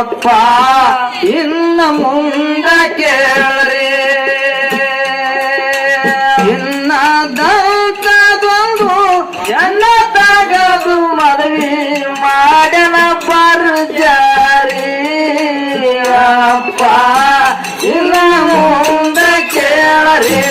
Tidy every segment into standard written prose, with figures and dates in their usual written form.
ಅಪ್ಪ ಇನ್ನ ಮುಂದ ಕೇಳ್ರಿ ಇನ್ನ ದಂತದೊಂದು ಎನ್ನ ತಗದು ಮದುವೆ ಮಾಡನ ಬರ್ಜಾರಿ ಅಪ್ಪ ಇನ್ನ ಮುಂದ ಕೇಳ್ರಿ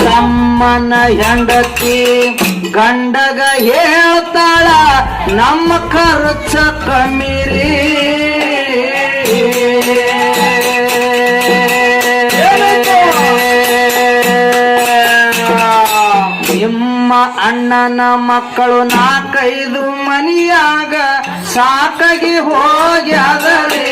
ತಮ್ಮನ ಹೆಂಡತಿ ಗಂಡಗ ಹೇಳ್ತಾಳ ನಮ್ಮ ಖರ್ಚ ಕಮ್ಮಿರಿ ನಿಮ್ಮ ಅಣ್ಣನ ಮಕ್ಕಳು 4-5 ಮನಿಯಾಗ ಸಾಕಾಗಿ ಹೋಗ್ಯಾದರೆ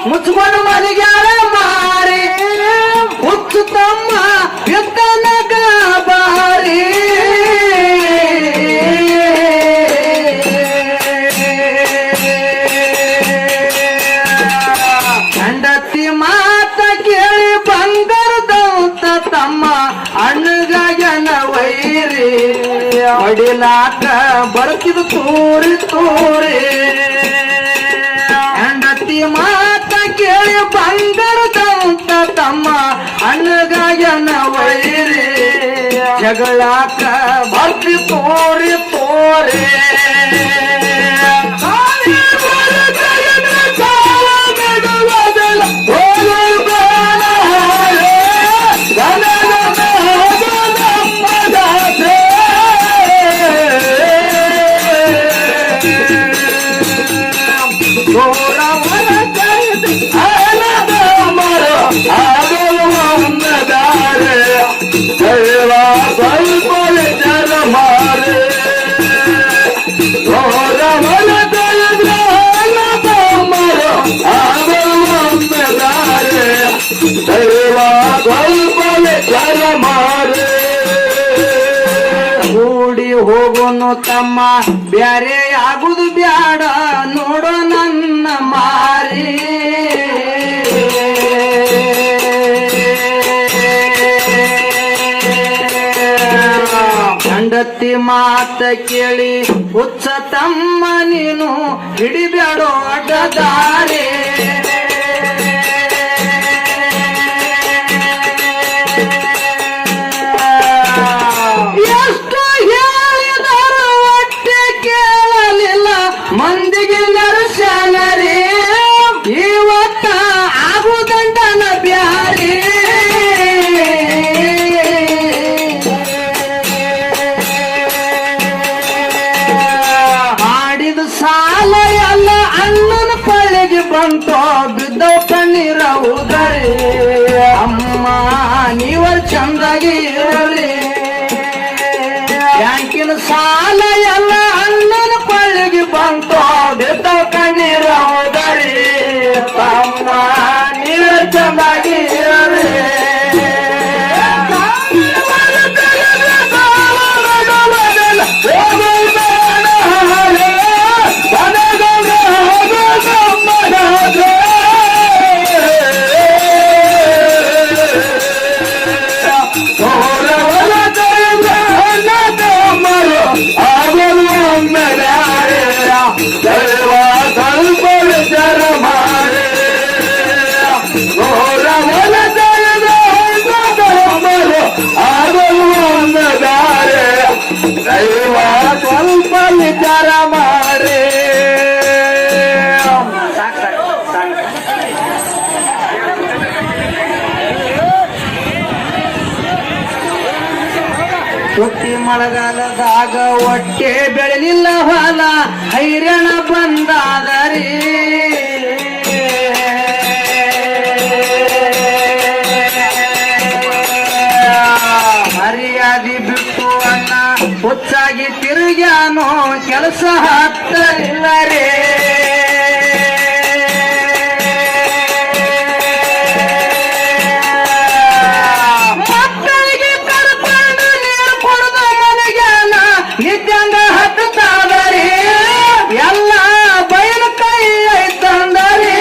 ಮುಚ್ಕೊಂಡು ಮನೆಗ್ಯಾರ ಮಾರಿ ಹುಚ್ಚು ತಮ್ಮ ಯುದ್ಧನಗ ಬಾರಿ ಹೆಂಡತಿ ಮಾತ ಕೇಳಿ ಬಂಗಾರದಂತ ತಮ್ಮ ಅಣ್ಣಗನ ವೈರಿ ಹೊಡಿಲಾಕ ಬರ್ತಿದ್ ತೂರಿ ತೂರಿ ಹೆಂಡತಿ ಮಾತ ಕೇಳಿ ಬಂಗಾರದಂತ ತಮ್ಮ ಅಣ್ಣಗನ ವೈರಿ ಜಗಳಾಕ ಬರ್ತಿ ತೋರಿ ತೋರಿ ಕೂಡಿ ಹೋಗೋನು ತಮ್ಮ ಬ್ಯಾರೆ ಆಗುದು ಬ್ಯಾಡ ನೋಡೋ ನನ್ನ ಮಾರಿ ಹೆಂಡತಿ ಮಾತ ಕೇಳಿ ಹುಚ್ಚ ತಮ್ಮ ನೀನು ಹಿಡಿಬೇಡೋ ಅಡ್ಡದಾರಿ ಎಷ್ಟು ಹೇಳಿದರು ಒಟ್ಟೆ ಕೇಳಲಿಲ್ಲ ಮಂದಿಗೆ ನರಸನರಿ ಇವತ್ತ ಆಗುದಂಡನ ಬ್ಯಾರಿ ಮಾಡಿದ ಸಾಲ ಎಲ್ಲ ಅಣ್ಣನ ಪಳೆಗೆ ಬಂತೋ ಬಿದ್ದ ಕಣ್ಣೀರ ಉದರಿ ಅಮ್ಮ ನೀವ ಚಂದಾಗಿ ಇರಲಿ ಬ್ಯಾಂಕಿನ ಸಾಲ ಎಲ್ಲ ಅಣ್ಣನ ಪಳ್ಳಿಗೆ ಬಂತು ಬಿದ್ದ ಕಣ್ಣೀರ ಹೋದರಿ ತಮ್ಮ ನೀವ ಚಂದಾಗಿ ಇರಲಿ ಹುಟ್ಟಿ ಮಳೆಗಾಲದಾಗ ಹೊಟ್ಟೆ ಬೆಳೆಲಿಲ್ಲ ಹೊಲ ಹೈರಾಣ ಬಂದಾದರಿ ಮರ್ಯಾದಿ ಬಿಟ್ಟು ಅನ್ನ ಹುಚ್ಚಾಗಿ ತಿರುಗ್ಯಾನೋ ಕೆಲಸ ಹತ್ತಲಿಲ್ಲರೇ ಮಕ್ಕಳಿಗೆ ಕರ್ಕೊಂಡು ನೀರು ಕೊಡದ ಮನೆಗ್ಯಾನ ನಿತ್ಯಂಗ ಹತ್ತುತ್ತಾದರಿ ಎಲ್ಲ ಬಯಲು ಕೈ ಐತಂದರಿ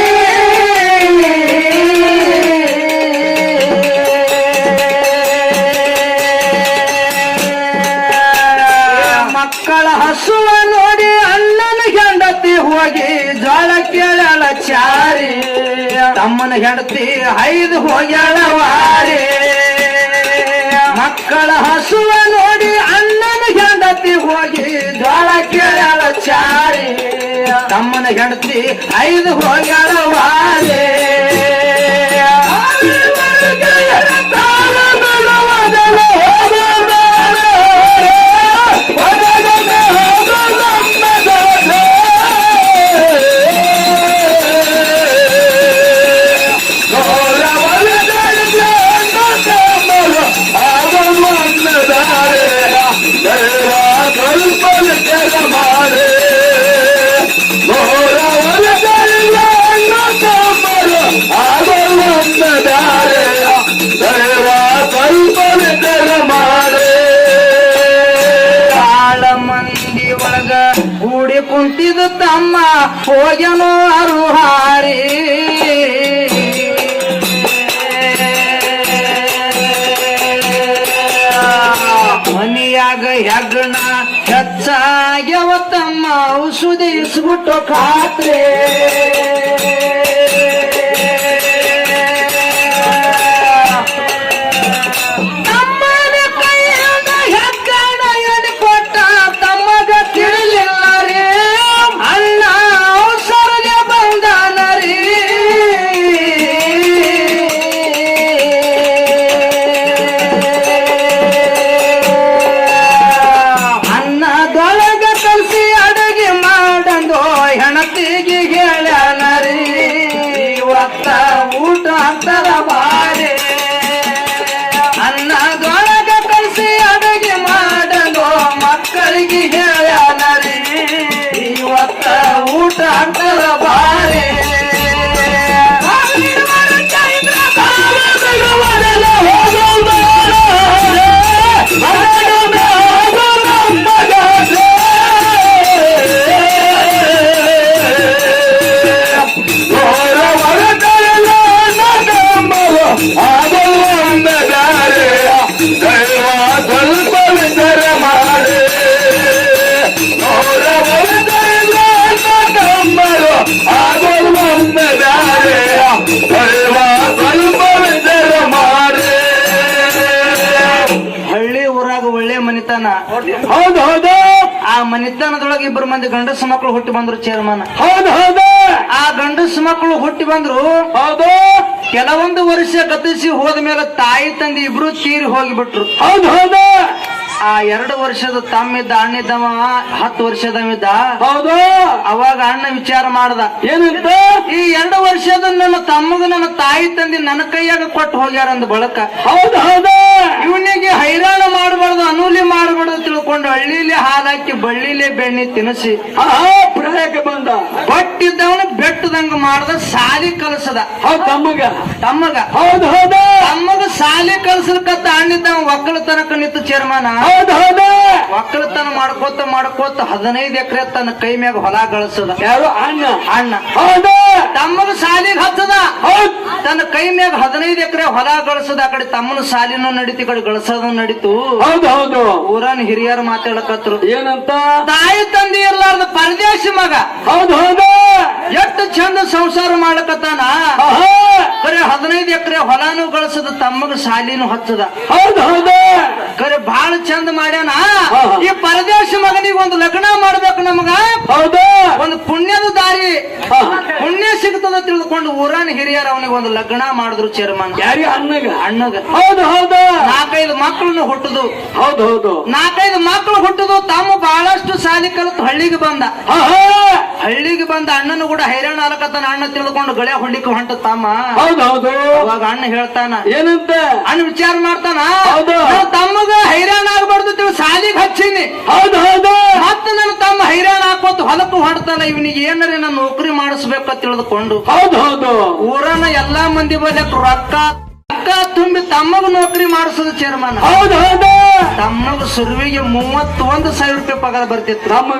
ಮಕ್ಕಳ ಹಸುವ ನೋಡಿ ಅಣ್ಣನ ಹೆಂಡತಿ ಹೋಗಿ ಜೋಳ ಕೇಳಲ ಚಾರಿ ತಮ್ಮನ ಹೆಂಡತಿ ಐದು ಹೋಗ್ಯಾಳ ವಾರಿ ಮಕ್ಕಳ ಹಸುವ ನೋಡಿ ಅಣ್ಣನ ಹೆಂಡತಿ ಹೋಗಿ ಜೋಳ ಕೇಳಲ ಚಾರಿ ತಮ್ಮನ ಹೆಂಡತಿ ಐದು ಹೋಗ್ಯಾಳ ವಾರಿ ಕೂಡಿ ಕುಂತಿದ್ದು ತಮ್ಮ ಹೋಗ್ಯನೋ ಅರುಹಾರಿ ಮನಿಯಾಗ ಹೆಗ್ಗಣ ಹೆಚ್ಚಾಗ್ಯವ ತಮ್ಮ ಔಷಧಿ ಇಸ್ಬಿಟ್ಟು ಖಾತ್ರೆ ಹೆಣತಿಗೆ ಹೇಳ್ಯಾನರಿ ಇವತ್ತ ಊಟ ಅಂತರ ಬಾರಿ ಅನ್ನದೊಳಗ ಕಳಿಸಿ ಅಡುಗೆ ಮಾಡಲು ಮಕ್ಕಳಿಗೆ ಹೇಳ್ಯಾನರಿ ಇವತ್ತ ಊಟ ಅಂತರ ಬಾರಿ ಹೌದು ಹೌದು ಆ ಮನಿತನದೊಳಗೆ ಇಬ್ಬರು ಮಂದಿ ಗಂಡಸು ಮಕ್ಕಳು ಹುಟ್ಟಿ ಬಂದ್ರು ಚೇರ್ಮನ್ ಹೌದು ಹೌದು ಆ ಗಂಡಸು ಮಕ್ಕಳು ಹುಟ್ಟಿ ಬಂದ್ರು ಹೌದು ಕೆಲವೊಂದು ವರ್ಷ ಗತಿಸಿ ಹೋದ ಮೇಲೆ ತಾಯಿ ತಂದೆ ಇಬ್ರು ತೀರಿ ಹೋಗಿಬಿಟ್ರು ಹೌದು ಹೌದು ಆ 2 ವರ್ಷದ ತಮ್ಮಿದ್ದ ಅಣ್ಣಿದ್ದವ 10 ವರ್ಷದವಿದ್ದ ಹೌದು ಅವಾಗ ಅಣ್ಣ ವಿಚಾರ ಮಾಡ್ದ ಏನಂತ ಈ 2 ವರ್ಷದ ನನ್ನ ತಮ್ಮಗ ನನ್ನ ತಾಯಿ ತಂದೆ ನನ್ನ ಕೈಯಾಗ ಕೊಟ್ಟು ಹೋಗ್ಯಾರ ಅಂದ ಬಳಕ ಹೌದು ಹೌದು ಇವನಿಗೆ ಹೈರಾಣ ಮಾಡಬಾರ್ದು ಅನೂಲಿ ಮಾಡಬಾರ್ದು ತಿಳ್ಕೊಂಡು ಹಳ್ಳಿಲಿ ಹಾಲಾಕಿ ಬಳ್ಳಿಲೆ ಬೆಣ್ಣೆ ತಿನ್ನಿಸಿ ಪ್ರಯಾಗ ಬಂದ ಕೊಟ್ಟಿದ್ದವನು ಬೆಟ್ಟದಂಗ ಮಾಡ್ದ ಸಾಲಿ ಕಲಸದ ಹೌದು ತಮ್ಮಗ ಹೌದು ಹೌದು ತಮ್ಮಗ ಸಾಲಿ ಕಲಸಲ್ಕತ್ತ ಅಣ್ಣಿದ್ದವ ಒಕ್ಕಳ ತನಕ ನಿಂತು ಚೇರ್ಮನ ಹೌದು ಹೌದು ಒಕ್ಕಲತನ ಮಾಡ್ಕೋತ 15 ಎಕರೆ ತನ್ನ ಕೈ ಮ್ಯಾಗ ಹೊಲ ಗಳಿಸದ ಯಾರು ಅಣ್ಣ ಹೌದು ತಮ್ಮಗ ಸಾಲಿಗೆ ಹತ್ತದ ತನ್ನ ಕೈ ಮ್ಯಾಗ 15 ಎಕರೆ ಹೊಲ ಗಳಿಸದ ಆ ಕಡೆ ತಮ್ಮನ ಸಾಲಿನೂ ನಡೀತಿ ಕಡೆ ಗಳಿಸೋದು ನಡೀತು ಹೌದು ಹೌದು ಊರನ್ ಹಿರಿಯರು ಮಾತಾಡಕತ್ರು ಏನಂತ ತಾಯಿ ತಂದೆ ಇರ್ಲಾರ್ದ ಪರದೇಶಿ ಮಗ ಹೌದು ಹೌದು ಎಷ್ಟು ಚಂದ ಸಂಸಾರ ಮಾಡಕತ್ತಾನ ಕರೆ 15 ಎಕರೆ ಹೊಲಾನು ಗಳಿಸದ ತಮ್ಮಗ ಸಾಲಿನೂ ಹಚ್ಚದ ಹೌದು ಹೌದು ಕರೆ ಬಹಳ ಚಂದ ಮಾಡ್ಯಾನ ಈ ಪರದೇಶ ಮಗನಿಗೆ ಒಂದು ಲಗ್ನ ಮಾಡ್ಬೇಕು ನಮಗ ಹೌದು ಒಂದು ಪುಣ್ಯದ ದಾರಿ ಪುಣ್ಯ ಸಿಗ್ತದ ತಿಳಿದುಕೊಂಡು ಊರಾನ ಹಿರಿಯರು ಅವನಿಗೆ ಒಂದು ಲಗ್ನ ಮಾಡಿದ್ರು ಚೇರ್ಮನ್. ಯಾರಿಗೆ? ಅಣ್ಣಗ. ಹೌದು ಹೌದು. 4-5 ಮಕ್ಕಳನ್ನು ಹುಟ್ಟುದು. ಹೌದು ಹೌದು. 4-5 ಮಕ್ಕಳು ಹುಟ್ಟುದು. ತಾವು ಬಹಳಷ್ಟು ಶಾಲೆ ಕಲಿತು ಹಳ್ಳಿಗೆ ಬಂದ. ಹಳ್ಳಿಗೆ ಬಂದ ಅಣ್ಣನು ಕೂಡ ಹೈರಾಣ ಆಲಕತ್ತಾನ. ಅಣ್ಣ ತಿಳಿದುಕೊಂಡು ಗಳೆ ಹೊಂಡಿಕ ಹೊಂಟ ತಮ್ಮ. ಹೌದು ಹೌದು. ಅವಾಗ ಅಣ್ಣ ಹೇಳ್ತಾನ ಏನಂತ? ಅಣ್ಣ ವಿಚಾರ ಮಾಡ್ತಾನ. ಹೌದು. ತಮ್ಮಗ ಹೈರಾಣ ಆಗ್ಬಾರ್ದು ತಿಳಿ ಶಾಲಿಗೆ ಹಚ್ಚಿನಿ. ಹೌದು ಹೌದು. ಮತ್ತೆ ನನ್ನ ತಮ್ಮ ಹೈರಾಣ ಹಾಕೋತು ಹೊಲಕ್ಕೂ ಹೊಡ್ತಾನ. ಇವನಿಗೆ ಏನಾರ ನಾನು ನೌಕರಿ ಮಾಡಿಸ್ಬೇಕಂತ ತಿಳಿದುಕೊಂಡು ಹೌದು ಹೌದು. ಊರನ ಎಲ್ಲಾ ಮಂದಿ ಬಲ್ಯ ರೊಕ್ಕ ತುಂಬಿ ತಮ್ಮಗ ನೌಕರಿ ಮಾಡಿಸೋದು ಚೇರ್ಮನ್. ಹೌದು ಹೌದು. ತಮ್ಮಗ ಸುರುವಿಗೆ 31,000 ರೂಪಾಯಿ ಪಗಾರ ಬರ್ತಿತ್ತು.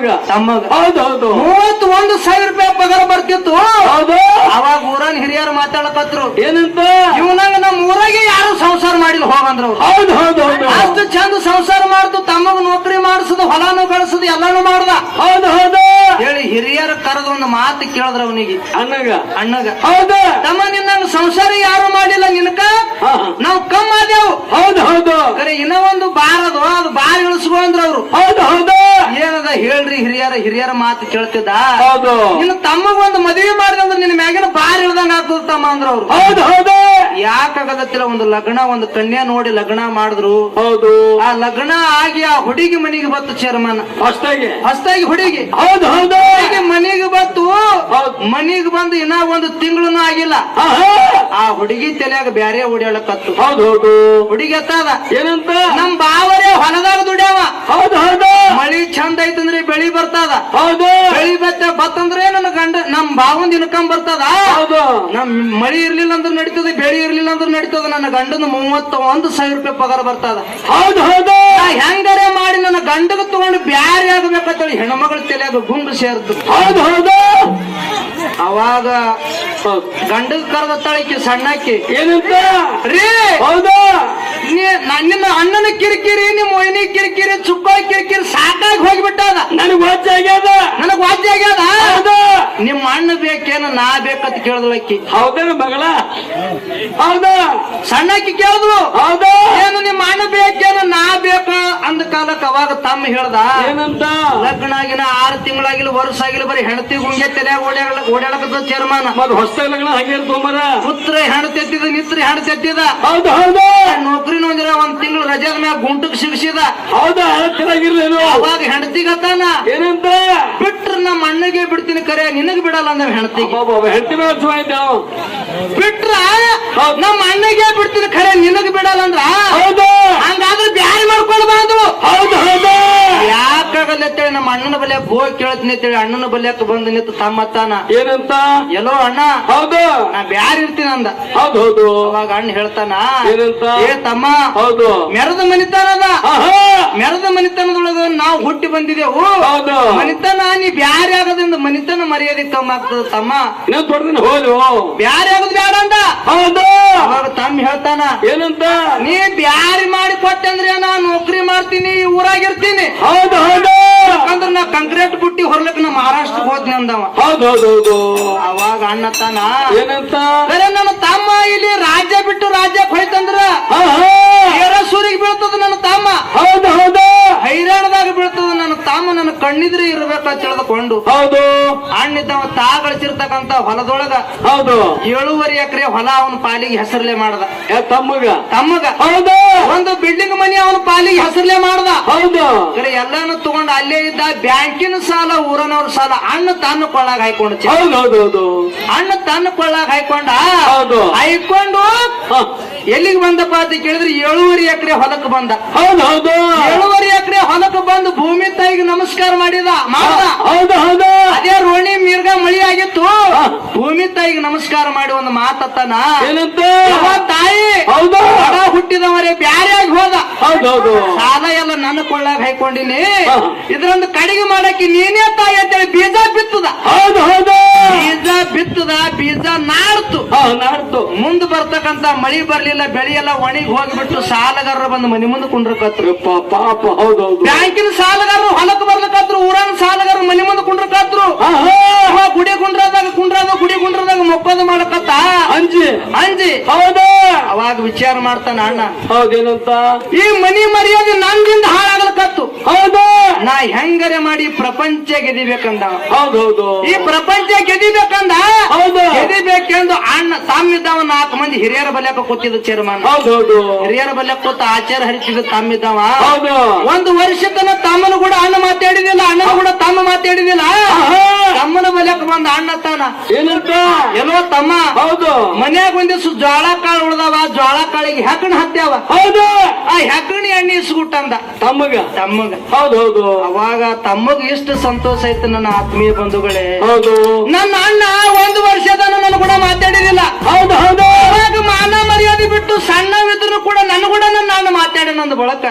ತಮ್ಮಗ ಹೌದು ಹೌದು. 31,000 ರೂಪಾಯಿ ಪಗಾರ ಬರ್ತಿತ್ತು. ಹೌದು. ಅವಾಗ ಊರನ್ ಹಿರಿಯರು ಮಾತಾಡಕತ್ರು. ಏನಂತ? ಇವನಂಗ ನಮ್ಮ ಊರಾಗೆ ಯಾರು ಸಂಸಾರ ಮಾಡಿಲ್ಲ ಹೋಗಂದ್ರು. ಹೌದು ಹೌದು ಹೌದು. ಅಷ್ಟು ಚಂದ ಸಂಸಾರ ಮಾಡ್ತು. ತಮ್ಮಗ ನೌಕರಿ ಮಾಡಿಸೋದು, ಹೊಲಾನು ಗಳಿಸೋದು, ಎಲ್ಲಾನು ಮಾಡ್ದ. ಹೌದು ಹೌದು. ಹೇಳಿ ಹಿರಿಯರ ಕರೆದ ಒಂದು ಮಾತು ಕೇಳಿದ್ರ ಅವನಿಗೆ ಅಣ್ಣಗ. ಹೌದು. ತಮ್ಮ ನಿನ್ನಂಗ ಸಂಸಾರ ಯಾರು ಮಾಡಿಲ್ಲ, ನಿನಕ ನಾವು ಕಮ್ಮ ಆದೇವು. ಹೌದು ಹೌದು. ಕರೆ ಇನ್ನ ಒಂದು ಬಾರ್ ಅದು, ಅದು ಬಾರ್ ಇಳಿಸ್ಕೊ ಅಂದ್ರ ಅವ್ರು. ಹೌದು ಹೌದು. ಏನದ ಹೇಳ್ರಿ ಹಿರಿಯರ ಮಾತು ಕೇಳ್ತಿದ್ದ. ಹೌದು. ನಿನ್ನ ತಮ್ಮಗ ಒಂದು ಮದುವೆ ಮಾಡಿದಂದ್ರ ನಿನ್ನ ಮ್ಯಾಗಿನ ಬಾರ್ ಇಳ್ದಂಗ ಆಗ್ತದ ತಮ್ಮ ಅಂದ್ರ ಅವ್ರು. ಹೌದು ಹೌದು. ಯಾಕಾಗತ್ತಿಲ್ಲ, ಒಂದು ಲಗ್ನ, ಒಂದು ಕನ್ಯಾ ನೋಡಿ ಲಗ್ನ ಮಾಡಿದ್ರು. ಹೌದು. ಆ ಲಗ್ನ ಆಗಿ ಆ ಹುಡುಗಿ ಮನೆಗೆ ಬತ್ತು ಚೇರ್ಮನ್. ಹೊಸ್ತಾಗಿ ಹುಡುಗಿ. ಹೌದು ಹೌದು. ಮನೆಗೆ ಬತ್ತು. ಮನೆಗೆ ಬಂದು ಇನ್ನ ಒಂದು ತಿಂಗಳು ಆಗಿಲ್ಲ. ಆ ಹುಡುಗಿ ತಲೆಯಾಗ ಬ್ಯಾರೆ ಓಡಾಡಕತ್ತು. ಹೌದು ಹೌದು. ಹುಡುಗಿ ಎತ್ತದ. ಏನಂತ? ನಮ್ ಬಾವರೇ ಹೊಲದಾಗ ದುಡ್ಯಾವ. ಹೌದು ಹೌದು. ಮಳಿ ಚಂದ ಐತಂದ್ರೆ ಬೆಳಿ ಬರ್ತದ. ಹೌದು. ಬೆಳಿ ಬತ್ತಂದ್ರೆ ನನ್ನ ಗಂಡ ನಮ್ ಬಾವಂದ್ ಇನ್ಕಮ್ ಬರ್ತದ. ಹೌದು. ನಮ್ ಮಳಿ ಇರ್ಲಿಲ್ಲ ಅಂದ್ರೆ ನಡೀತದೆ, ಬೆಳಿ ಇರ್ಲಿಲ್ಲ ಅಂದ್ರೆ ನಡೀತದ. ನನ್ನ ಗಂಡನ 31,000 ರೂಪಾಯಿ ಪಗಾರ ಬರ್ತದ. ಹೌದು ಹೌದು. ಹೆಂಗಾರೆ ಮಾಡಿ ನನ್ನ ಗಂಡಗ ತಗೊಂಡು ಬ್ಯಾರೆ ಆಗ್ಬೇಕಂತೇಳಿ ಹೆಣ್ಮಗಳ ತಲೆಯಾಗ ಗುಂಡು ಸೇರ್ತು. ಹೌದು ಹೌದು. ಅವಾಗ ಗಂಡಗ ಕರೆದತ್ತಾಳಿಕೆ ಸಣ್ಣಕ್ಕೆ. ಏನಂತ? ರೀ ಹೌದು. ನಿನ್ನ ಅಣ್ಣನ ಕಿರಿಕಿರಿ, ನಿಮ್ಮ ಒಯ್ನಿ ಕಿರಿಕಿರಿ, ಚುಕ್ಕ ಕಿರಿಕಿರಿ ಸಾಕಾಗಿ ಹೋಗ್ಬಿಟ್ಟದ. ನನಗ್ ವಾಜ್ಯ ಆಗ್ಯದ. ಹೌದು. ನಿಮ್ಮ ಅಣ್ಣ ಬೇಕೇನ ನಾ ಬೇಕಂತ ಕೇಳಿದ್ಳಕ್ಕಿ. ಹೌದೇನ ಮಗಳ? ಹೌದು. ಸಣ್ಣಕ್ಕಿ ಕೇಳಿದ್ಲು. ಹೌದು. ಏನು ನಿಮ್ಮ ಅಣ್ಣ ಬೇಕೇನ ನಾ ಬೇಕ ಅಂದ ಕಾಲಕ್ಕೆ ಅವಾಗ ತಮ್ಮ ಹೇಳ್ದ. ಏನಂತ? ಲಗ್ನ ಆಗಿನ 6 ತಿಂಗಳಾಗಿಲ್ಲ, ವರ್ಷ ಆಗಿಲ್ಲ, ಬರೀ ಹೆಂಡತಿ ಗುಂಗೆ ತಲೆಯಾಗ ಓಡಾಡಕತ್ತ ಚೇರ್ಮನ್. ಮತ್ ಹೊಸ ಲಗ್ನ ಹಂಗೆ ತೊಂಬರ. ಪುತ್ರ ಹೆಣ್ತಿ ಎತ್ತಿದ, ನಿತ್ರ ಹೆಣ್ತಿ ಎತ್ತಿದ. ಹೌದು ಹೌದು. ನೌಕರಿ ನೋಂದಿರ 1 ತಿಂಗಳು ರಜಾದ ಮ್ಯಾಗ ಗುಂಟಕ್ ಸಿಗಿಸಿದ. ಹೌದಾ? ಹತ್ತಿರಾಗಿರ್ಲೇನು? ಅವಾಗ ಹೆಂಡತಿಗತ್ತಾನ. ಏನಂತ? ಬಿಟ್ರ ನಮ್ಮ ಅಣ್ಣಗೆ ಬಿಡ್ತೀನಿ, ಕರೆ ನಿನಗ್ ಬಿಡಲ್ಲ ಅಂದ ಹೆಂಡತಿಗೆ. ಹೆಂಡತಿ ಬಿಟ್ರ ನಮ್ಮ ಅಣ್ಣಗೆ ಬಿಡ್ತೀನಿ, ಖರೆ ನಿನಗ್ ಬಿಡಲ್ಲ ಅಂದ್ರ. ಹೌದು. ಹಂಗಾದ್ರೆ ಬ್ಯಾರಿ ಮಾಡ್ಕೊಳ್ಬಾರ್ದು. ಹೌದು ಹೌದು. ಯಾಕಾಗಲ್ಲ ಅಂತೇಳಿ ನಮ್ಮ ಅಣ್ಣನ ಬಲ್ಯಾಕ ಹೋಗಿ ಕೇಳತ್ನಿ ಅಂತೇಳಿ ಅಣ್ಣನ ಬಲ್ಯಾಕ ಬಂದು ನಿಂತು ತಮ್ಮತ್ತಾನ. ಏನಂತ? ಎಲ್ಲೋ ಅಣ್ಣ. ಹೌದು. ನಾ ಬ್ಯಾರಿ ಇರ್ತೀನಿ ಅಂದ. ಹೌದು ಹೌದು. ಅವಾಗ ಅಣ್ಣ ಹೇಳ್ತಾನ. ಏನಂತ? ಏ ತಮ್ಮ. ಹೌದು. ಮೆರದ ಮನಿತಾನದ. ಮೆರದ ಮನಿತನದೊಳಗ ನಾವು ಹುಟ್ಟಿ ಬಂದಿದೆವು. ಹೌದು. ಮನಿತನ ನೀ ಬ್ಯಾರೆ ಆಗೋದ್ರಿಂದ ಮನಿತನ ಮರ್ಯಾದೆ ಕಮ್ಮಿ ಆಗ್ತದ ತಮ್ಮ. ಇನ್ನೊಂದು ದೊಡ್ಡದಿನ ಹೋದು. ಬ್ಯಾರೆ ಆಗೋದು ಬ್ಯಾಡ ಅಂದ. ಹೌದು. ಅವಾಗ ತಮ್ಮ ಹೇಳ್ತಾನ. ಏನಂತ? ನೀ ಬ್ಯಾರಿ ಮಾಡಿ ಕೊಟ್ಟಂದ್ರೆ ನಾ ನೌಕರಿ ಮಾಡ್ತೀನಿ, ಊರಾಗಿರ್ತೀನಿ. ಹೌದು ಹೌದು. ಯಾಕಂದ್ರ ನಾ ಕಂಕ್ರೀಟ್ ಬುಟ್ಟಿ ಹೊರ್ಲಕ್ ನಾ ಮಹಾರಾಷ್ಟ್ರಕ್ಕೆ ಹೋದ್ನಿ ಅಂದವ. ಹೌದು ಹೌದು ಹೌದು. ಅವಾಗ ಅಣ್ಣ ತಾನ. ಏನಂತ? ಬೇರೆ ನನ್ನ ತಮ್ಮ ಇಲ್ಲಿ ರಾಜ್ಯ ಬಿಟ್ಟು ರಾಜ್ಯಕ್ಕೆ ಹೋಯ್ತಂದ್ರ ಸೂರಿಗೆ ಬೀಳ್ತದ ನನ್ನ ತಮ್ಮ. ಹೌದು ಹೌದು. ಹೈರಾಣದಾಗ ಬೀಳ್ತದ ನನ್ನ ತಮ್ಮ. ನನ್ನ ಕಣ್ಣಿದ್ರೆ ಇರ್ಬೇಕಂತ ತಿಳಿದುಕೊಂಡು ಹೌದು ಅಣ್ಣಿದ್ದವ ತಾ ಗಳಿಸಿರ್ತಕ್ಕಂತ ಹೊಲದೊಳಗ ಹೌದು 7.5 ಎಕರೆ ಹೊಲ ಅವನ ಪಾಲಿಗೆ ಹೆಸರ್ಲೆ ಮಾಡ್ದ. ತಮ್ಮಗ ಹೌದು. ಒಂದು ಬಿಲ್ಡಿಂಗ್ ಮನಿ ಅವನ ಪಾಲಿಗೆ ಹೆಸರ್ಲೆ ಮಾಡ್ದ. ಹೌದು. ಎಲ್ಲಾನು ತಗೊಂಡು ಅಲ್ಲೇ ಇದ್ದ. ಬ್ಯಾಂಕಿನ ಸಾಲ, ಊರನವ್ರ ಸಾಲ ಅಣ್ಣ ತನ್ನ ಕೊಳ್ಳಾಗ ಹಾಕೊಂಡು. ಹೌದು. ಅಣ್ಣ ತನ್ನ ಕೊಳ್ಳಾಗ ಹಾಕೊಂಡು ಹಾಕೊಂಡು ಎಲ್ಲಿಗೆ ಬಂದಪ್ಪ ಅಂತ ಕೇಳಿದ್ರೆ 7.5 ಎಕರೆ ಹೊಲಕ್ಕೆ ಬಂದ. ಹೌದು ಹೌದು. 7.5 ಎಕರೆ ಹೊಲಕ್ಕೆ ಬಂದು ಭೂಮಿ ತಾಯಿಗೆ ನಮಸ್ಕಾರ ಮಾಡ್ದ. ಹೌದು ಹೌದು. ಅದೇ ರೋಣಿ ಮೀರ್ಗ ಮಳಿ ಆಗಿತ್ತು. ಭೂಮಿ ತಾಯಿಗೆ ನಮಸ್ಕಾರ ಮಾಡಿ ಒಂದು ಮಾತತ್ತಾನ. ಏನಂತ? ತಾಯಿ ಹೌದು ಹೊಡ ಹುಟ್ಟಿದವರೇ ಬ್ಯಾರೆ ಆಗಿ ಹೋದ. ಹೌದೌದು. ಸಾಲ ಎಲ್ಲ ನನ್ನ ಕೊಳ್ಳಾಗ ಹಾಕೊಂಡಿನಿ. ಇದ್ರೊಂದು ಕಡಿಗೆ ಮಾಡಕ್ಕೆ ನೀನೇ ತಾಯಿ ಅಂತೇಳಿ ಬೀಜ ಬಿತ್ತದ. ಹೌದು ಹೌದು. ಬೀಜ ಬಿತ್ತದ. ಬೀಜ ನಾಡ್ತು. ಮುಂದೆ ಬರ್ತಕ್ಕಂತ ಮಳಿ ಬರ್ಲಿಲ್ಲ, ಬೆಳಿ ಎಲ್ಲ ಒಣಗಿ ಹೋಗ್ಬಿಟ್ಟು ಸಾಲಗಾರರು ಬಂದು ಮನೆ ಮುಂದೆ ಕುಂಡ್ರಕತ್ರು. ಪಾಪ. ಹೌದೌದು. ಬ್ಯಾಂಕಿನ ಸಾಲಗಾರರು ಹೊಲಕ್ಕೆ ಬರ್ಲಕತ್ರು. ಊರನ ಸಾಲಗಾರರು ಮನೆ ಮುಂದೆ ಕುಂಡ್ರಕತ್ರು. ಗುಡಿ ಗುಡಿ ಗುಂಡ್ರದಾಗ ಮೊಪ್ಪದ ಮಾಡಕತ್ತ ಅಂಜಿ. ಹೌದು. ಅವಾಗ ವಿಚಾರ ಮಾಡ್ತಾನ ಅಣ್ಣ. ಹೌದೇನಂತ? ಈ ಮನಿ ಮರ್ಯಾದೆ ನಂದಿಂದ ಹಾಳಾಗಲಕತ್ತು. ಹೌದು. ನಾ ಹೆಂಗರೆ ಮಾಡಿ ಪ್ರಪಂಚ ಗೆದಿಬೇಕಂದ. ಹೌದೌದು. ಈ ಪ್ರಪಂಚ ಗೆದಿಬೇಕಂದ ಕಲಿಬೇಕೆಂದು ಅಣ್ಣ ತಮ್ಮಿದ್ದವ 4 ಮಂದಿ ಹಿರಿಯರ ಬಲ್ಯಾಕ ಕೂತಿದ್ದ ಚೇರ್ಮನ್. ಹೌದೌದು. ಹಿರಿಯರ ಬಲ್ಯಾಕ ಕೂತ ಆಚಾರ ಹರಿತಿದ್ದ ತಮ್ಮಿದ್ದವ. ಹೌದು. ಒಂದು ವರ್ಷ ತನ ತಮ್ಮನ ಕೂಡ ಅಣ್ಣ ಮಾತಾಡಿದಿಲ್ಲ, ಅಣ್ಣನ ಕೂಡ ತಮ್ಮ ಮಾತಾಡಿದಿಲ್ಲ. ತಮ್ಮನ ಬಲ್ಯಾಕ ಬಂದ ಅಣ್ಣ ತಾನ ಏನಂತ? ಎಲ್ಲೋ ತಮ್ಮ, ಹೌದು, ಮನ್ಯಾಗ ಒಂದಿವ್ಸ ಜ್ವಾಳ ಕಾಳು ಉಳ್ದಾವ, ಜ್ವಾಳ ಕಾಳಿಗೆ ಹೆಕ್ಕಣ ಹತ್ಯಾವ. ಹೌದು. ಆ ಹೆಕ್ಕಣಿ ಎಣ್ಣೆ ಇಸ್ಗುಟ್ಟಂದ ತಮ್ಮಗ. ಹೌದೌದು. ಅವಾಗ ತಮ್ಮಗ್ ಎಷ್ಟು ಸಂತೋಷ ಆಯ್ತು ನನ್ನ ಆತ್ಮೀಯ ಬಂಧುಗಳೇ. ಹೌದು. ನನ್ನ ಅಣ್ಣ 1 ವರ್ಷದ ನನ್ನ ಕೂಡ ಮಾತಾಡಿದಿಲ್ಲ. ಹೌದು ಹೌದು. ಅವಾಗ ಮಾನ ಮರ್ಯಾದೆ ಬಿಟ್ಟು ಸಣ್ಣವಿದ್ರು ಕೂಡ ನನ್ನ ಕೂಡ ನನ್ನ ಅಣ್ಣ ಮಾತಾಡಿ ನಂದು ಬಳಕ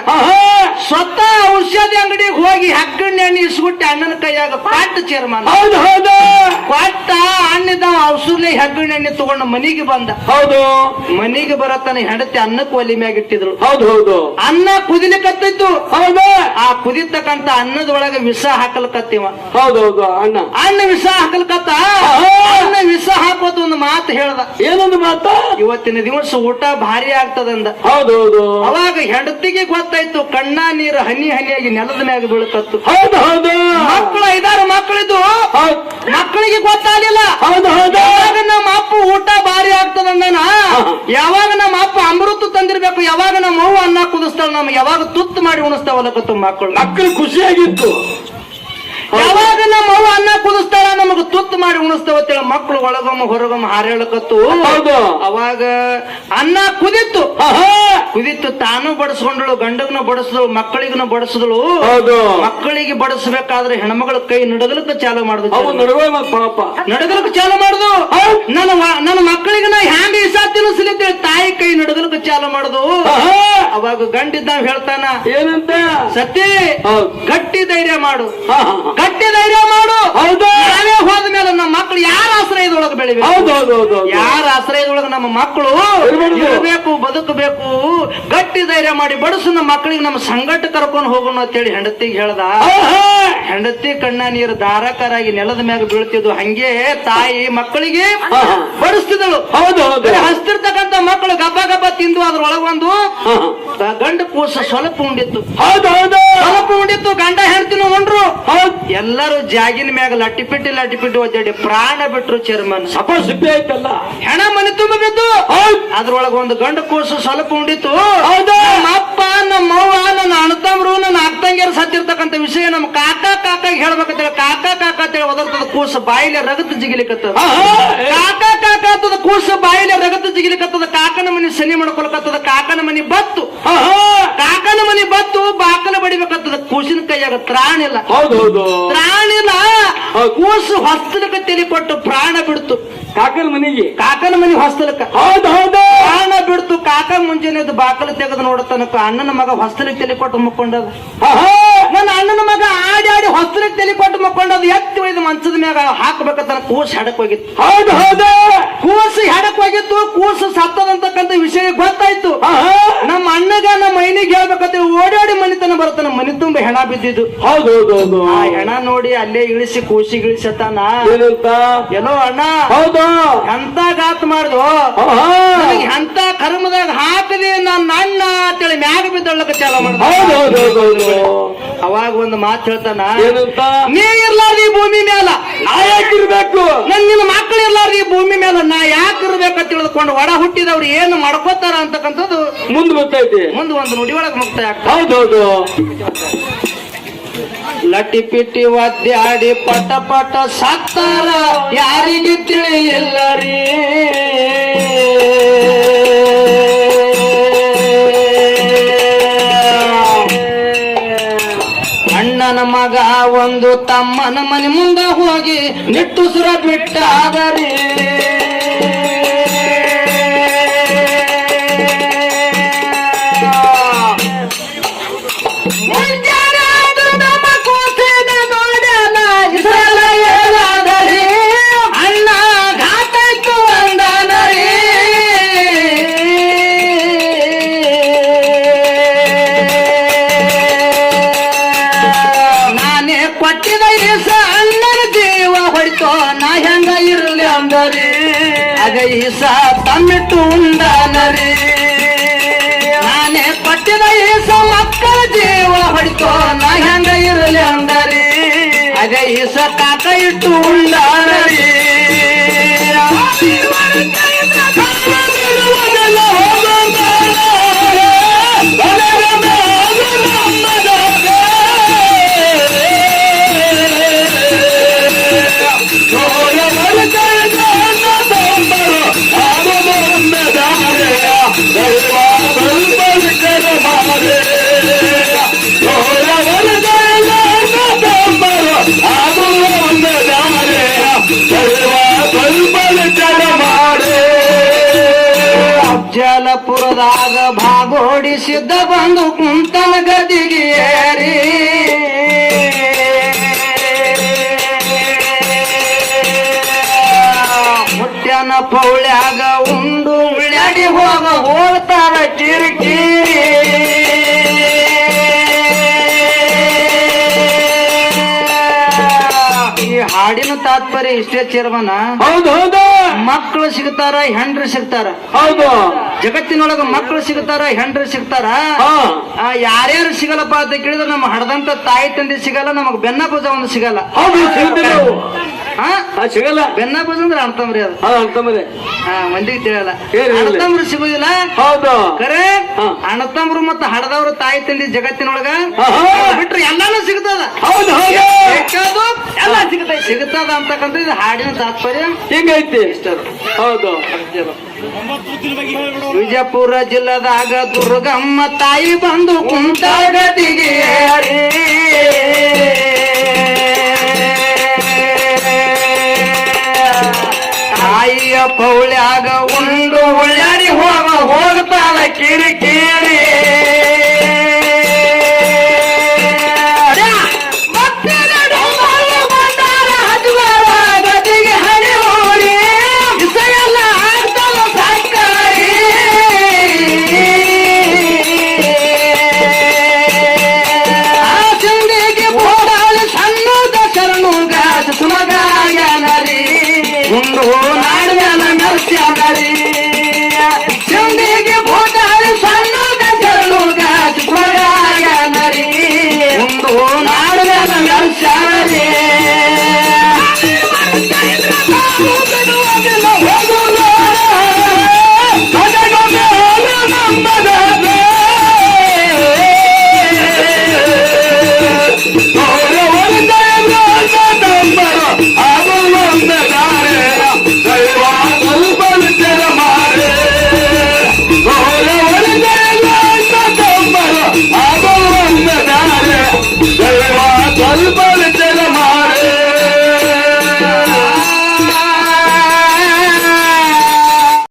ಸ್ವತಃ ಔಷಧಿ ಅಂಗಡಿಗೆ ಹೋಗಿ ಹೆಕ್ಕಣ್ಣ ಎಣ್ಣೆ ಇಸ್ಗುಟ್ಟಿ ಅಣ್ಣನ ಕೈಯಾಗ ಕೊಟ್ಟ ಚೇರ್ಮನ್. ಹೌದು ಹೌದು. ಕೊಟ್ಟ ಅಣ್ಣಿದ್ದ ಔಷಧಿ ಹೆಕ್ಕಣ್ಣ ಎಣ್ಣೆ ತಗೊಂಡ ಮನಿಗೆ ಬಂದ. ಹೌದು. ಮನಿಗೆ ಬರತ್ತಾನ ಹೆಂಡತಿ ಅನ್ನಕ್ಕೆ ಒಲಿ ಮ್ಯಾಗ ಇಟ್ಟಿದ್ರು. ಹೌದು ಹೌದು. ಅನ್ನ ಕುದಿಲಿಕತ್ತಿತ್ತು. ಹೌದು. ಆ ಕುದಿತಕ್ಕಂತ ಅನ್ನದೊಳಗೆ ವಿಷ ಹಾಕಲ್ಕತ್ತಿವ. ಹೌದೌದು. ಅನ್ನ ವಿಷ ಹಾಕಲ್ಕತ್ತ. ಅನ್ನ ವಿಷ ಹಾಕೋದು ಒಂದು ಮಾತು ಹೇಳ್ದ. ಏನೊಂದು ಮಾತು? ಇವತ್ತಿನ ದಿವಸ ಊಟ ಭಾರಿ ಆಗ್ತದಂದ. ಹೌದೌದು. ಅವಾಗ ಹೆಂಡತಿಗೆ ಗೊತ್ತಾಯ್ತು, ಕಣ್ಣ ನೀರು ಹನಿ ಹನಿಯಾಗಿ ನೆಲದ ಮ್ಯಾಗ ಬೀಳ್ಕತ್ತು. ಹೌದು ಹೌದು. ಮಕ್ಕಳು 5-6 ಮಕ್ಕಳಿದ್ದು ಮಕ್ಕಳಿಗೆ ಗೊತ್ತಾಗಲಿಲ್ಲ. ಹೌದು ಹೌದು. ಯಾವಾಗ ನಮ್ಮ ಅಪ್ಪ ಊಟ ಭಾರಿ ಆಗ್ತದಂದನ, ಯಾವಾಗ ನಮ್ಮ ಅಪ್ಪ ಅಮೃತ ತಂದಿರ್ಬೇಕು, ಯಾವಾಗ ನಮ್ಮ ಅವ್ವ ಅನ್ನ ಕುದಿಸ್ತಾಳ, ನಮ್ಗೆ ಯಾವಾಗ ತುತ್ತು ಮಾಡಿ ಉಣಿಸ್ತಾವಲ್ಲಕತ್ತು ಮಕ್ಕಳು ಖುಷಿಯಾಗಿತ್ತು. ಯಾವಾಗ ನಮ್ಮ ಅವ್ವ ಅನ್ನ ಕುದಿಸ್ತಾಳ, ನಮಗ ತುತ್ತು ಮಾಡಿ ಉಣಿಸ್ತಾವತ್ತೇಳ ಮಕ್ಕಳು ಒಳಗೊಮ್ಮ ಹೊರಗೊಮ್ಮ ಹಾರೇಳಕತ್ತು. ಅವಾಗ ಅನ್ನ ಕುದಿತ್ತು. ತಾನು ಬಡಿಸ್ಕೊಂಡಳು, ಗಂಡಗನ ಬಡಿಸಿದಳು, ಮಕ್ಕಳಿಗನ ಬಡಿಸಿದಳು. ಮಕ್ಕಳಿಗೆ ಬಡಿಸ್ಬೇಕಾದ್ರೆ ಹೆಣ್ಮಗಳ ಕೈ ನಡಗಲಕ್ಕ ಚಾಲು ಮಾಡುದು, ನಡಗಲಕ್ಕ ಚಾಲು ಮಾಡುದು. ನನ್ನ ಮಕ್ಕಳಿಗೆ ನಾ ಹ್ಯಾಂಗ ಇಸಾ ತಿನ್ನಿಸ್ಲಿದ್ದೇಳಿ ತಾಯಿ ಕೈ ನಡಗಲಕ್ಕ ಚಾಲು ಮಾಡುದು. ಅವಾಗ ಗಂಡಿದ್ದ ಹೇಳ್ತಾನ, ಏನಂತ? ಸತಿ ಗಟ್ಟಿ ಧೈರ್ಯ ಮಾಡು, ಗಟ್ಟಿ ಧೈರ್ಯ ಮಾಡು. ನಾವೇ ಹೋದ ಮೇಲೆ ನಮ್ಮ ಮಕ್ಕಳು ಯಾರ ಆಶ್ರಯದೊಳಗೆ ಬೆಳಿಬೇಕು, ಯಾರ ಆಶ್ರಯದೊಳಗೆ ನಮ್ಮ ಮಕ್ಕಳು ಇರಬೇಕು, ಬದುಕಬೇಕು. ಗಟ್ಟಿ ಧೈರ್ಯ ಮಾಡಿ ಬಡಿಸು, ನಮ್ಮ ಮಕ್ಕಳಿಗೆ ನಮ್ಮ ಸಂಗಟ ಕರ್ಕೊಂಡು ಹೋಗೋಣ ಅಂತೇಳಿ ಹೆಂಡತಿಗೆ ಹೇಳ್ದ. ಹೆಂಡತಿ ಕಣ್ಣ ನೀರು ಧಾರಾಕಾರಾಗಿ ನೆಲದ ಮ್ಯಾಗ ಬೀಳ್ತಿದ್ವು. ಹಂಗೆ ತಾಯಿ ಮಕ್ಕಳಿಗೆ ಬಡಿಸ್ತಿದ್ದಳು. ಹಸ್ತಿರ್ತಕ್ಕಂಥ ಮಕ್ಕಳು ಗಬ್ಬ ಗಬ್ಬ ತಿಂದು ಅದ್ರೊಳಗೊಂದು ಗಂಡ ಕೂಸ ಸ್ವಲ್ಪ ಉಂಡಿತ್ತು. ಸ್ವಲ್ಪ ಉಂಡಿತ್ತು. ಗಂಡ ಹೆಂಡತಿನ ಉಂಡ್ರು. ಎಲ್ಲರೂ ಜಾಗಿನ ಮ್ಯಾಗ ಲಟ್ಟಿಪಿಟ್ಟಿ ಒದ್ದಾಡಿ ಪ್ರಾಣ ಬಿಟ್ರು ಚೇರ್ಮನ್. ಸಿಪ್ಪೆ ಆಯ್ತಲ್ಲ, ಹೆಣ ಮನೆ ತುಂಬ ಬಿದ್ದು. ಅದ್ರೊಳಗ ಒಂದು ಗಂಡ ಕೂಸು ಸ್ವಲ್ಪ ಉಂಡಿತ್ತು. ನಮ್ಮ ಅಪ್ಪ, ನಮ್ಮ ಅವ್ವ, ನನ್ನ ಅಣ್ಣತಮ್ರು, ನನ್ನ ಅಕ್ಕಂಗಿಯರು ಸತ್ತಿರ್ತಕ್ಕಂಥ ವಿಷಯ ನಮ್ಮ ಕಾಕ ಹೇಳ್ಬೇಕಂತೇಳಿ ಕಾಕ ಅಂತೇಳಿ ಒದರ್ತದ ಕೂಸು ಬಾಯಿಲೆ ರಗತ್ ಜಿಗಿಲಿಕತ್ತದ. ಕಾಕ ಅಂತದ ಕೂಸು ಬಾಯಿಲೆ ರಗತ್ ಜಿಗಿಲಿಕತ್ತದ. ಕಾಕನ ಮನಿ ಸನಿ ಮಾಡ್ಕೊಳಕತ್ತದ. ಕಾಕನ ಮನಿ ಬತ್ತು. ಕಾಕನ ಮನಿ ಬತ್ತು ಬಾಕಲ ಬಡಿಬೇಕತ್ತದ. ಕೂಸಿನ ಕೈಯಾಗ ತ್ರಾಣಿಲ್ಲ. ತ್ರಾಣಿಲ್ಲ. ಕೂಸು ಹೊಸ್ತಲಕ್ಕ ತೆಲಿ ಕೊಟ್ಟು ಪ್ರಾಣ ಬಿಡ್ತು. ಕಾಕನ ಮನಿ ಹೊಸ್ತಲಕ್ಕ ಪ್ರಾಣ ಬಿಡ್ತು. ಕಾಕ ಮುಂಜಾನೆ ಬಾಕಲು ತೆಗೆದು ನೋಡತನಕ ಅಣ್ಣನ ಮಗ ಹೊಸ್ತಲಿಗೆ ತೆಲಿ ಕೊಟ್ಟು ಮುಕ್ಕೊಂಡದ. ನನ್ನ ಅಣ್ಣನ ಮಗ ಆಡಿ ಹೊಸ್ತಲಿಗೆ ತೆಲಿ ಕೊಟ್ಟು ಮುಕ್ಕೊಂಡದ. ಎತ್ತಿ ಒಯ್ದು ಮಂಚದ ಮ್ಯಾಗ ಹಾಕಬೇಕಂತ ಕೂಸು ಹೆಡಕ್ ಹೋಗಿತ್ತು. ಕೂಸು ಹೆಡಕ್ ಹೋಗಿತ್ತು. ಕೂಸು ಸತ್ತದಂತಕ್ಕಂಥ ವಿಷಯ ಗೊತ್ತಾಯ್ತು. ನಮ್ಮ ಅಣ್ಣಗ ನಮ್ಮ ಮೈನಿಗೆ ಹೇಳ್ಬೇಕಂತ ಓಡಾಡಿ ಮನಿತನ ಬರ್ತಾನ. ಮನಿ ತುಂಬ ಹೆಣ ಬಿದ್ದಿದ್ದು. ಆ ಹೆಣ ನೋಡಿ ಅಲ್ಲೇ ಇಳಿಸಿ ಕೂಸಿಗೆ ಇಳಿಸತಾನ. ಏನೋ ಅಣ್ಣ ಎಂತ ಗಾತ್ ಮಾಡ್ದು, ಎಂತ ಕರ್ಮದಾಗ ಹಾಕದೆ ನನ್ನ ಅಣ್ಣ ಅಂತೇಳಿ ಮ್ಯಾಗ ಬಿದ್ದೊಳ್ಳಕ ಚಾಲ ಮಾಡ್ದ. ಅವಾಗ ಒಂದು ಮಾತು ಹೇಳ್ತಾನ, ನೀ ಇರ್ಲಾರ್ದು ಈ ಭೂಮಿ ಮೇಲ ನಾ ಯಾಕಿರ್ಬೇಕು, ನಿನ್ನ ಮಕ್ಕಳು ಇರ್ಲಾರ್ದು ಈ ಭೂಮಿ ಮೇಲ ನಾ ಯಾಕಿರ್ಬೇಕಂತ ತಿಳಿದುಕೊಂಡು ಒಡ ಹುಟ್ಟಿದವ್ರು ಏನು ಮಾಡ್ಕೋತಾರ ಅಂತಕ್ಕಂಥದ್ದು ಮುಂದೆ ಗೊತ್ತೈತಿ. ಮುಂದೆ ಒಂದು ನುಡಿ ಒಳಗೆ ಮುಕ್ತಾಯ ಆಗ್ತದೆ. ಲಟ್ಟಿ ಪಿಟ್ಟಿ ಒದ್ದಾಡಿ ಪಟ ಪಟ ಸತ್ತಾರ ಯಾರಿಗೆ ತಿಳಿಯಿಲ್ಲ ರೀ. ಅಣ್ಣನ ಮಗ ಒಂದು ತಮ್ಮನ ಮನೆ ಮುಂದೆ ಹೋಗಿ ನಿಟ್ಟುಸುರ ಬಿಟ್ಟಾದರಿ. ಅಣ್ಣ ಘಾತಾಯ್ತು ಅಂದನರಿ. ನಾನೇ ಕೊಟ್ಟಿದ ಈಸ ಅಣ್ಣನ ಜೀವ ಹೊಡಿತೋ ನಾ ಹೆಂಗ ಇರಲಿ ಅಂದರಿ. ಆಗ ಈಸ ತಮ್ಮಿಟ್ಟು ಉಂಡನರಿ. ನಾನೇ ಕೊಟ್ಟಿದ ಈಸ ಮಕ್ಕಳ ಜೀವ ಹೊಡಿತೋ ನಾ ಹೆಂಗ ಇರಲಿ ಅಂದರಿ. ಆಗ ಈಸ ಕಾಕ ಇಟ್ಟು ಉಂಡನರಿ. ವಿಠಲಪುರದಾಗ ಭಾಗೋಡಿಸಿದ್ದ ಬಂದು ಕುಂತನ ಗದಿಗೆ ಏರಿ ಮುಟ್ಟ್ಯನ ಪೌಳ್ಯಾಗ ಉಂಡು ಉಳ್ಯಾಡಿ ಹೋಗ್ತಾರ ಕಿರಿಕಿರಿ ಈ ಹಾಡಿನ ತಾತ್ಪರ್ಯ ಇಷ್ಟೇ ಚೇರ್ಮನ. ಹೌದು ಹೌದು ಮಕ್ಕಳು ಸಿಗ್ತಾರ, ಹೆಂಡ್ರು ಸಿಗ್ತಾರ. ಹೌದು. ಜಗತ್ತಿನೊಳಗ ಮಕ್ಕಳು ಸಿಗ್ತಾರ, ಹೆಂಡ್ರು ಸಿಗ್ತಾರ. ಯಾರ್ಯಾರು ಸಿಗಲ್ಲಪ್ಪ ಅಂತ ಕೇಳಿದ್ರೆ ನಮ್ಮ ಹಡದಂತ ತಾಯಿ ತಂದೆ ಸಿಗಲ್ಲ, ನಮಗ್ ಬೆನ್ನ ಭುಜ ಒಂದು ಸಿಗಲ್ಲ. ಹೌದು ಸಿಗ್ತಿಲ್ಲ ಅವು. ಸಿಗಲ್ಲ. ಬೆನ್ನ ಭುಜ ಅಂದ್ರೆ ಅಣ್ತಂಬ್ರಿ ಅದು. ಅಂತಂದ್ರೆ ಮಂದಿಗೆ ತಿಳಿಯಲ್ಲ. ಏನ್ ಹೇಳಿ? ಅಣ್ಣತಂಬ್ರು ಸಿಗುದಿಲ್ಲ. ಹೌದು ಖರೆ ಅಣ್ಣತಂಬ್ರು ಮತ್ತ ಹಡದವ್ರ ತಾಯಿ ತಂದೆ ಜಗತ್ತಿನೊಳಗ ಬಿಟ್ರೆ ಎಲ್ಲಾನು ಸಿಗ್ತದ. ಹೌದು ಹೌದು ಬೇಕಾದು ಎಲ್ಲ ಸಿಗ್ತದ ಅಂತಕ್ಕಂಥ ಇದು ಹಾಡಿನ ತಾತ್ಪರ್ಯ ಹಿಂಗೈತಿ. ಹೌದು. ವಿಜಯಪುರ ಜಿಲ್ಲದಾಗ ದುರ್ಗಮ್ಮ ತಾಯಿ ಬಂದು ಕುಂತಾಳ ಗದಿಗೆ ಏರಿ ತಾಯಿಯ ಪೌಳ್ಯಾಗ ಉಂಡು ಉಳ್ಳಾಡಿ ಹೋಗ್ತಾಳ ಕಿರಿಕಿರಿ ಗದಿಗೆ ಹಣಿ ಹೋರಿ ಇಸೆಲ್ಲ ಆಗ್ತಾವ ಸಾಕಾರಿ ಆ ಚಂಡಿಗೆ ಬೋಡಾಳು ಸಣ್ಣದ ಶರಣು ಗಾಸ ಸುಮಗಾಯನರಿ ಉಂಡು ನಾಡಿನ ನರ್ಸ್ಯ